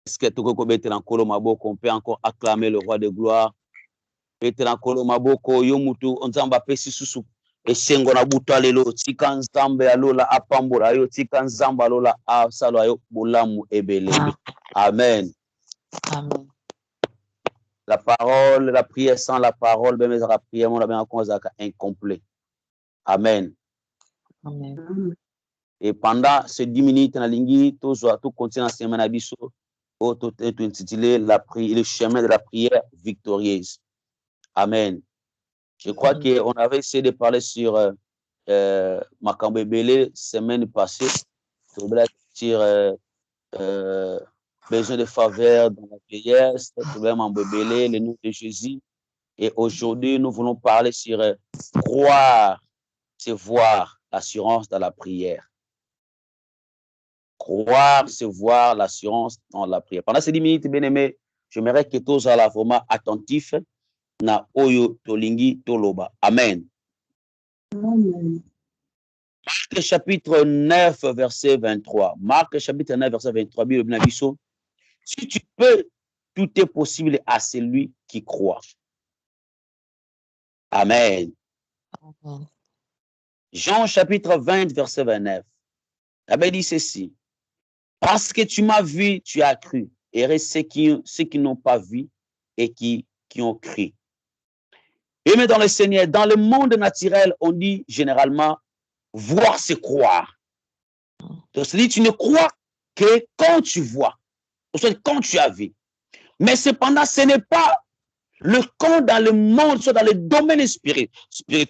Est-ce que Tokoko Betelankolo Maboko, on peut encore acclamer le roi de gloire? Betelankolo Maboko, Yomutu, Onzamba Pesi Susu, et Sengo Nabuta Lelo, Tika Nzambe Alola Apambora, Yo Tika Nzamba Alola Asalo Ayo Bulamu Ebele. Amen. Amen. La parole, la prière sans la parole, ben la prière, on a bien incomplet. Amen. Amen. Et pendant ces 10 minutes, na lingi, tout continue à se mener à biso, tout intitulé le chemin de la prière victorieuse. Amen. Je crois qu'on avait essayé de parler sur Makambo Ebele semaine passée, sur besoin de faveur dans la vieillesse, Makambo Ebele, le nom de Jésus. Et aujourd'hui, nous voulons parler sur croire, c'est voir l'assurance dans la prière. Croire, c'est voir l'assurance dans la prière. Pendant ces 10 minutes, bien aimé, j'aimerais que tous soient vraiment attentifs na oyo tolingi toloba. Amen. Amen. Marc chapitre 9, verset 23. Marc chapitre 9, verset 23. Si tu peux, tout est possible à celui qui croit. Amen. Amen. Jean chapitre 20, verset 29. La Bible dit ceci. Parce que tu m'as vu, tu as cru. Et ceux qui n'ont pas vu et qui ont cru. Et mais dans le Seigneur, dans le monde naturel, on dit généralement voir, c'est croire. Donc, c'est-à-dire, tu ne crois que quand tu vois, quand tu as vu. Mais cependant, ce n'est pas le cas dans le monde, soit dans le domaine spirituel,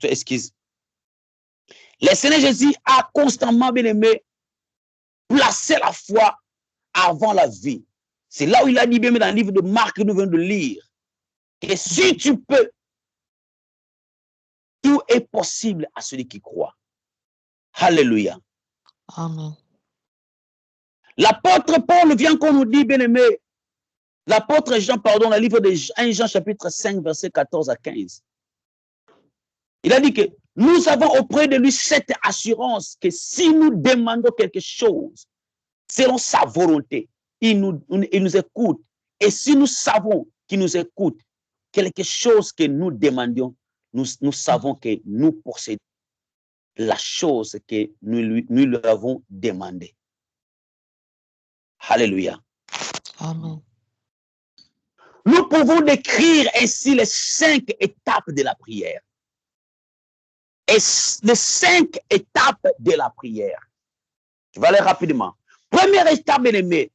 excuse. Le Seigneur Jésus a constamment, bien aimé, placé la foi avant la vie. C'est là où il a dit, bien aimé, dans le livre de Marc que nous venons de lire, que si tu peux, tout est possible à celui qui croit. Alléluia. Amen. L'apôtre Paul vient qu'on nous dit, bien aimé, l'apôtre Jean, pardon, dans le livre de 1 Jean chapitre 5, verset 14 à 15. Il a dit que nous avons auprès de lui cette assurance que si nous demandons quelque chose selon sa volonté, il nous écoute. Et si nous savons qu'il nous écoute, quelque chose que nous demandions, nous savons que nous possédons la chose que nous lui avons demandé. Alléluia. Amen. Nous pouvons décrire ainsi les 5 étapes de la prière. Et les 5 étapes de la prière. Je vais aller rapidement. Première étape, bien aimé,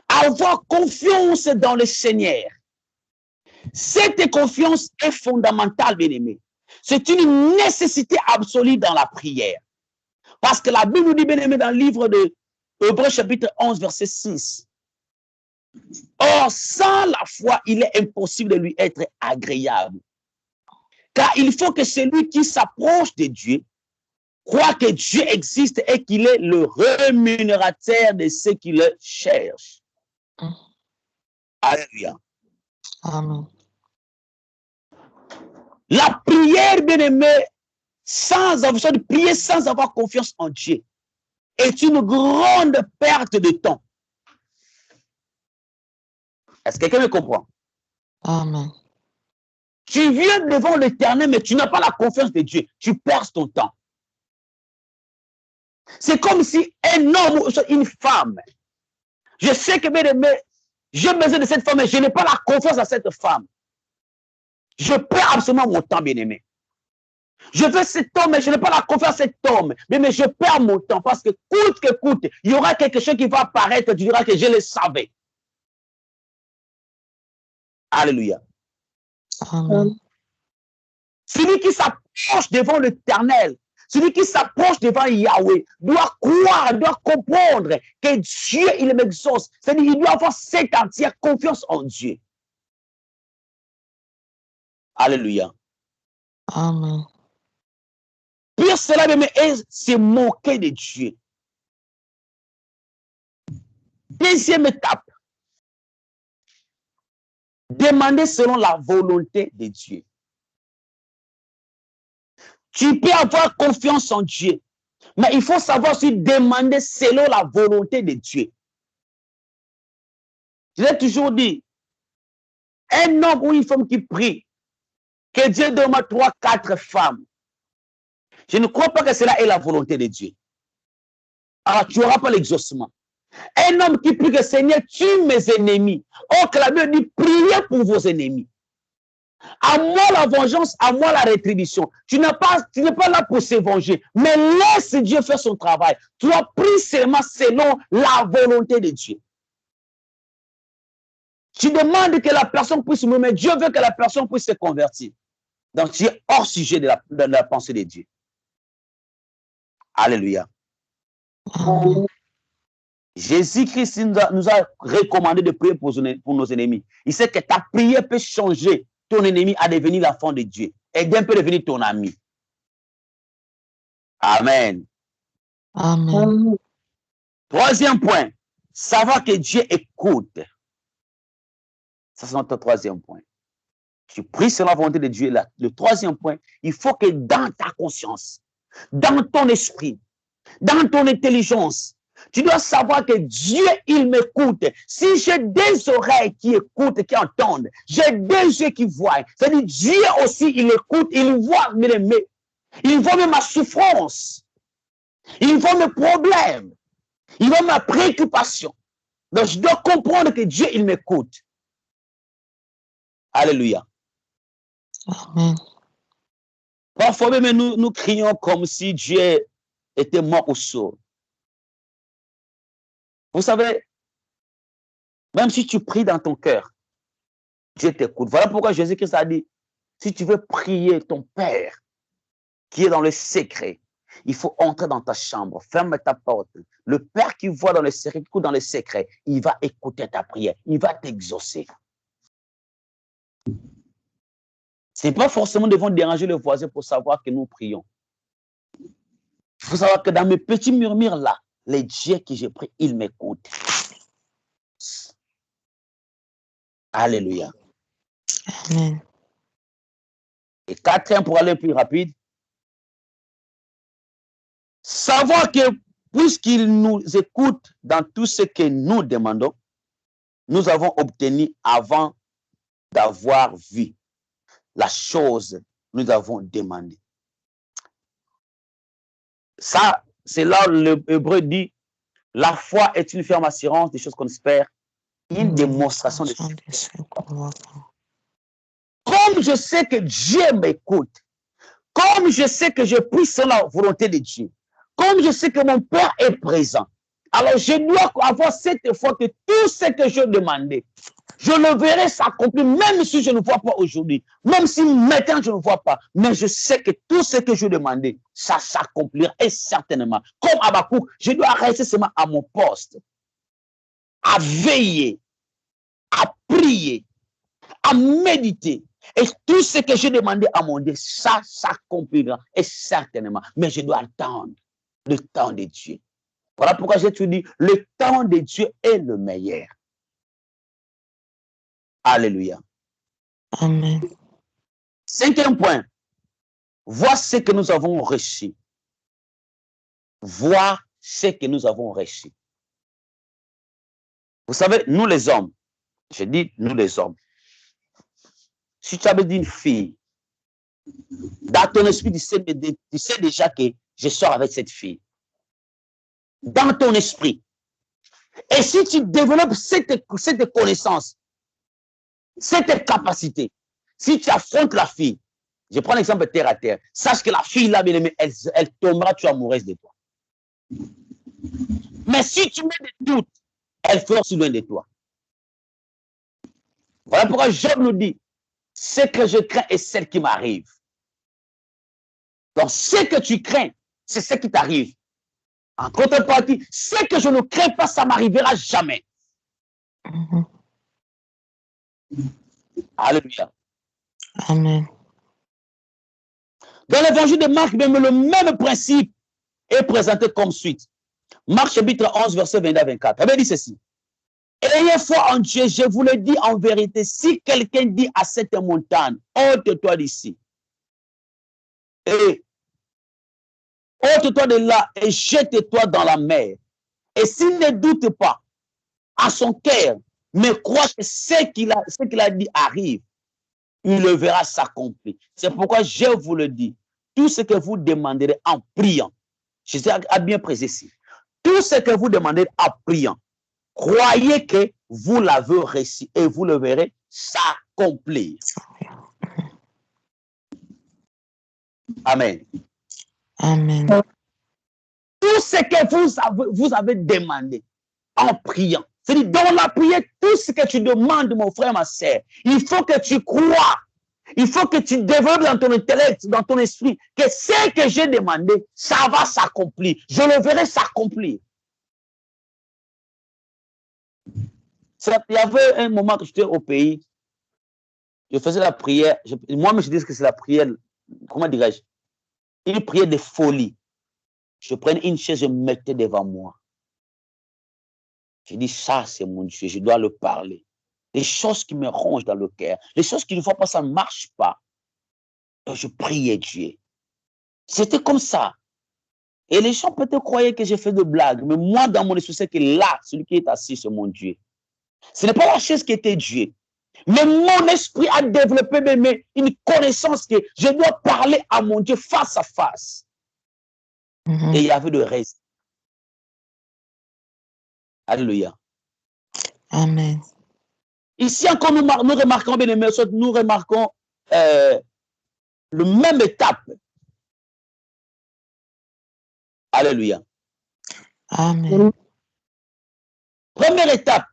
avoir confiance dans le Seigneur. Cette confiance est fondamentale, bien aimé. C'est une nécessité absolue dans la prière. Parce que la Bible nous dit, bien aimé, dans le livre de Hébreux chapitre 11, verset 6. Or, sans la foi, il est impossible de lui être agréable. Car il faut que celui qui s'approche de Dieu croit que Dieu existe et qu'il est le rémunérateur de ceux qui le cherchent. Alléluia. Amen. La prière, bien aimé, sans avoir confiance en Dieu, est une grande perte de temps. Est-ce que quelqu'un me comprend? Amen. Tu viens devant l'Éternel, mais tu n'as pas la confiance de Dieu. Tu perds ton temps. C'est comme si un homme ou une femme, je sais que, bien aimé, j'ai besoin de cette femme, mais je n'ai pas la confiance à cette femme. Je perds absolument mon temps, bien aimé. Je veux cet homme, mais je n'ai pas la confiance à cet homme. Mais je perds mon temps parce que coûte que coûte, il y aura quelque chose qui va apparaître, tu diras que je le savais. Alléluia. Amen. Celui qui s'approche devant l'Éternel, celui qui s'approche devant Yahweh, doit croire, doit comprendre que Dieu, il m'exauce. C'est-à-dire qu'il doit avoir cette entière confiance en Dieu. Alléluia. Amen. Pire cela, c'est moquer de Dieu. Deuxième étape. Demander selon la volonté de Dieu. Tu peux avoir confiance en Dieu, mais il faut savoir aussi demander selon la volonté de Dieu. Je l'ai toujours dit, un homme ou une femme qui prie, que Dieu demande 3, 4 femmes, je ne crois pas que cela est la volonté de Dieu. Alors, tu n'auras pas l'exaucement. Un homme qui prie que Seigneur, tue mes ennemis. Or, que la Bible dit, priez pour vos ennemis. À moi la vengeance, à moi la rétribution. Tu n'es pas là pour se venger, mais laisse Dieu faire son travail. Tu as pris seulement selon la volonté de Dieu. Tu demandes que la personne puisse mourir, mais Dieu veut que la personne puisse se convertir. Donc, tu es hors sujet de la pensée de Dieu. Alléluia. Jésus-Christ nous a recommandé de prier pour nos ennemis. Il sait que ta prière peut changer ton ennemi à devenir l'enfant de Dieu. Et Dieu peut devenir ton ami. Amen. Amen. Troisième point, savoir que Dieu écoute. Ça, c'est notre troisième point. Tu pries sur la volonté de Dieu. Le troisième point, il faut que dans ta conscience, dans ton esprit, dans ton intelligence, tu dois savoir que Dieu, il m'écoute. Si j'ai des oreilles qui écoutent, qui entendent, j'ai des yeux qui voient. C'est-à-dire, Dieu aussi, il écoute, il voit il voit même ma souffrance. Il voit mes problèmes. Il voit ma préoccupation. Donc, je dois comprendre que Dieu, il m'écoute. Alléluia. Amen. Parfois même, nous crions comme si Dieu était mort ou sourd. Vous savez, même si tu pries dans ton cœur, Dieu t'écoute. Voilà pourquoi Jésus-Christ a dit, si tu veux prier ton Père qui est dans le secret, il faut entrer dans ta chambre, ferme ta porte. Le Père qui voit dans le secret, qui écoute dans le secret, il va écouter ta prière, il va t'exaucer. Ce n'est pas forcément devant déranger le voisin pour savoir que nous prions. Il faut savoir que dans mes petits murmures là, les dieux que j'ai pris, ils m'écoutent. Alléluia. Amen. Et quatrième, pour aller plus rapide, savoir que puisqu'il nous écoute dans tout ce que nous demandons, nous avons obtenu avant d'avoir vu la chose que nous avons demandé. Ça, c'est là où l'Hébreu dit, la foi est une ferme assurance des choses qu'on espère, une démonstration de ce qu'on voit pas. Comme je sais que Dieu m'écoute, comme je sais que je prie selon la volonté de Dieu, comme je sais que mon Père est présent, alors je dois avoir cette foi que tout ce que je demandais, je le verrai s'accomplir, même si je ne vois pas aujourd'hui, même si maintenant je ne vois pas, mais je sais que tout ce que je demandais, ça s'accomplira et certainement. Comme Habakkuk, je dois rester seulement à mon poste, à veiller, à prier, à méditer. Et tout ce que j'ai demandé à mon Dieu, ça s'accomplira et certainement. Mais je dois attendre le temps de Dieu. Voilà pourquoi j'ai tout dit, le temps de Dieu est le meilleur. Alléluia. Amen. Cinquième point, voir ce que nous avons reçu. Voir ce que nous avons reçu. Vous savez, nous les hommes, je dis nous les hommes, si tu avais dit une fille, dans ton esprit, tu sais déjà que je sors avec cette fille. Dans ton esprit. Et si tu développes cette connaissance, cette capacité, si tu affrontes la fille, je prends l'exemple terre à terre, sache que la fille là, bien aimée, elle tombera, tu es amoureuse de toi. Mais si tu mets des doutes, elle fera aussi loin de toi. Voilà pourquoi Job nous dit, ce que je crains est celle qui m'arrive. Donc, ce que tu crains, c'est ce qui t'arrive. En contrepartie, ce que je ne crains pas, ça m'arrivera jamais. Alléluia. Amen. Dans l'évangile de Marc, même le même principe est présenté comme suite. Marc chapitre 11, verset 22 à 24. Il dit ceci. Ayez foi en Dieu, je vous le dis en vérité, si quelqu'un dit à cette montagne, ôte-toi d'ici, et ôte-toi de là, et jette-toi dans la mer, et s'il ne doute pas à son cœur, mais croit que ce qu'il a dit arrive, il le verra s'accomplir. C'est pourquoi je vous le dis, tout ce que vous demanderez en priant, Jésus a bien précisé, tout ce que vous demandez en priant, croyez que vous l'avez reçu et vous le verrez s'accomplir. Amen. Amen. Tout ce que vous avez demandé en priant, c'est-à-dire dans la prière, tout ce que tu demandes, mon frère, ma sœur, il faut que tu crois, il faut que tu développes dans ton intellect, dans ton esprit, que ce que j'ai demandé, ça va s'accomplir. Je le verrai s'accomplir. Il y avait un moment que j'étais au pays, je faisais la prière, moi-même je dis que c'est la prière, comment dirais-je, une prière de folie. Je prenais une chaise, je me mettais devant moi. Je dis, ça c'est mon Dieu, je dois le parler. Les choses qui me rongent dans le cœur, les choses qui ne font pas, ça ne marche pas. Et je priais Dieu. C'était comme ça. Et les gens peut-être croyaient que j'ai fait de blagues, mais moi dans mon esprit, c'est que là, celui qui est assis, c'est mon Dieu. Ce n'est pas la chaise qui était Dieu. Mais mon esprit a développé une connaissance que je dois parler à mon Dieu face à face. Et il y avait de reste. Alléluia. Amen. Ici encore, nous remarquons, bien aimés, nous remarquons le même étape. Alléluia. Amen. Première étape,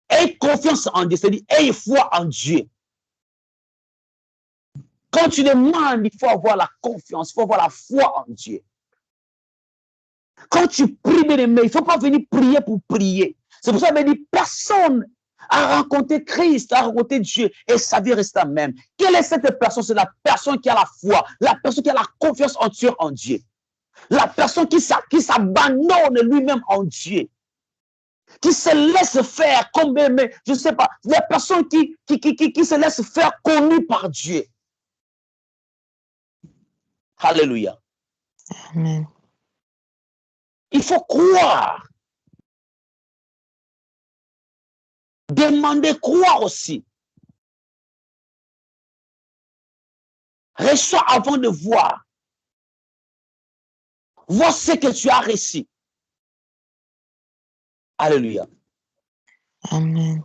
aie confiance en Dieu, c'est-à-dire aie foi en Dieu. Quand tu demandes, il faut avoir la confiance, il faut avoir la foi en Dieu. Quand tu pries, bien aimé, il ne faut pas venir prier pour prier. C'est pour ça que je dis, personne a rencontré Christ, a rencontré Dieu, et sa vie reste la même. Quelle est cette personne? C'est la personne qui a la foi, la personne qui a la confiance entière en Dieu. La personne qui s'abandonne lui-même en Dieu. Qui se laisse faire comme, mais je ne sais pas, la personne qui se laisse faire connue par Dieu. Alléluia. Amen. Il faut croire. Demander, croire aussi. Reçois avant de voir. Vois ce que tu as reçu. Alléluia. Amen.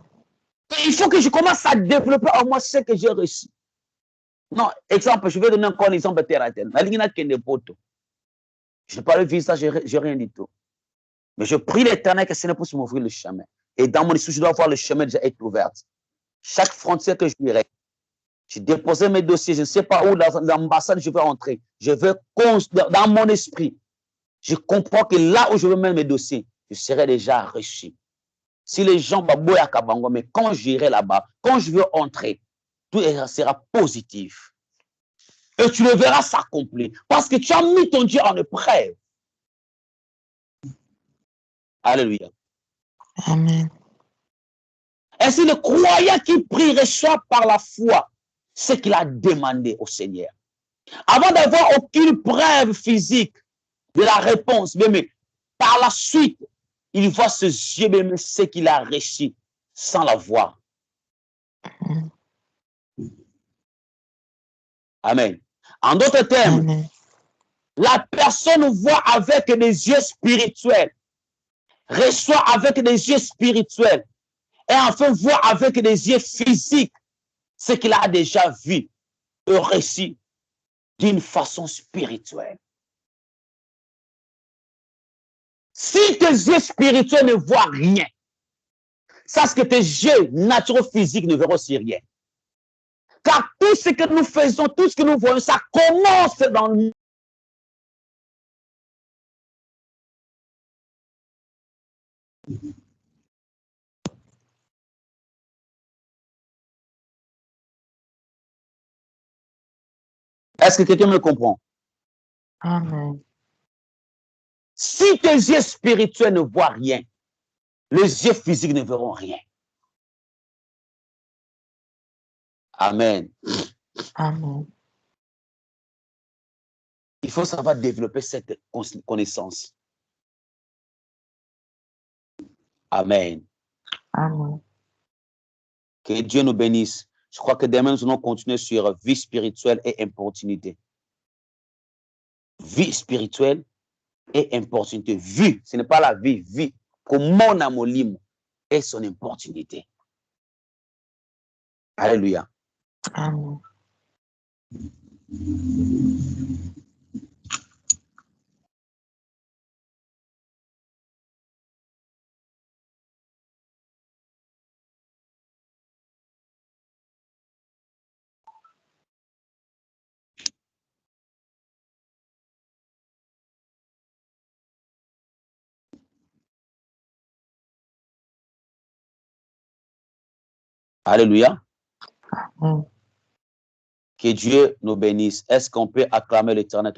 Et il faut que je commence à développer en moi ce que j'ai reçu. Non, exemple, je vais donner encore un exemple terre à terre. Je n'ai pas le visage, je n'ai rien du tout. Mais je prie l'Éternel que ce n'est pas pour m'ouvrir le chemin. Et dans mon esprit, je dois voir le chemin déjà être ouvert. Chaque frontière que je dirai, j'ai déposé mes dossiers, je ne sais pas où, dans l'ambassade, je vais entrer. Je vais, dans mon esprit, je comprends que là où je veux mettre mes dossiers, je serai déjà reçu. Si les gens babouillent à Kabango, mais quand j'irai là-bas, quand je veux entrer, tout sera positif. Et tu le verras s'accomplir. Parce que tu as mis ton Dieu en épreuve. Alléluia. Amen. Ainsi, le croyant qui prie reçoit par la foi ce qu'il a demandé au Seigneur. Avant d'avoir aucune preuve physique de la réponse, mais par la suite, il voit ce Dieu, même ce qu'il a reçu sans la voir. Amen. En d'autres termes, Amen. la personne voit avec des yeux spirituels, reçoit avec des yeux spirituels, et enfin voit avec des yeux physiques ce qu'il a déjà vu et reçu d'une façon spirituelle. Si tes yeux spirituels ne voient rien, sache que tes yeux naturels physiques ne verront aussi rien. Car tout ce que nous faisons, tout ce que nous voyons, ça commence dans le monde. Est-ce que quelqu'un me comprend? Amen. Si tes yeux spirituels ne voient rien, les yeux physiques ne verront rien. Amen. Amen. Il faut savoir développer cette connaissance. Amen. Amen. Que Dieu nous bénisse. Je crois que demain, nous allons continuer sur vie spirituelle et importunité. Vie spirituelle et importunité. Vie, ce n'est pas la vie, vie. Comment Namolimo et son importunité. Alléluia. Amen. Alléluia. Amen. Que Dieu nous bénisse. Est-ce qu'on peut acclamer l'Éternel?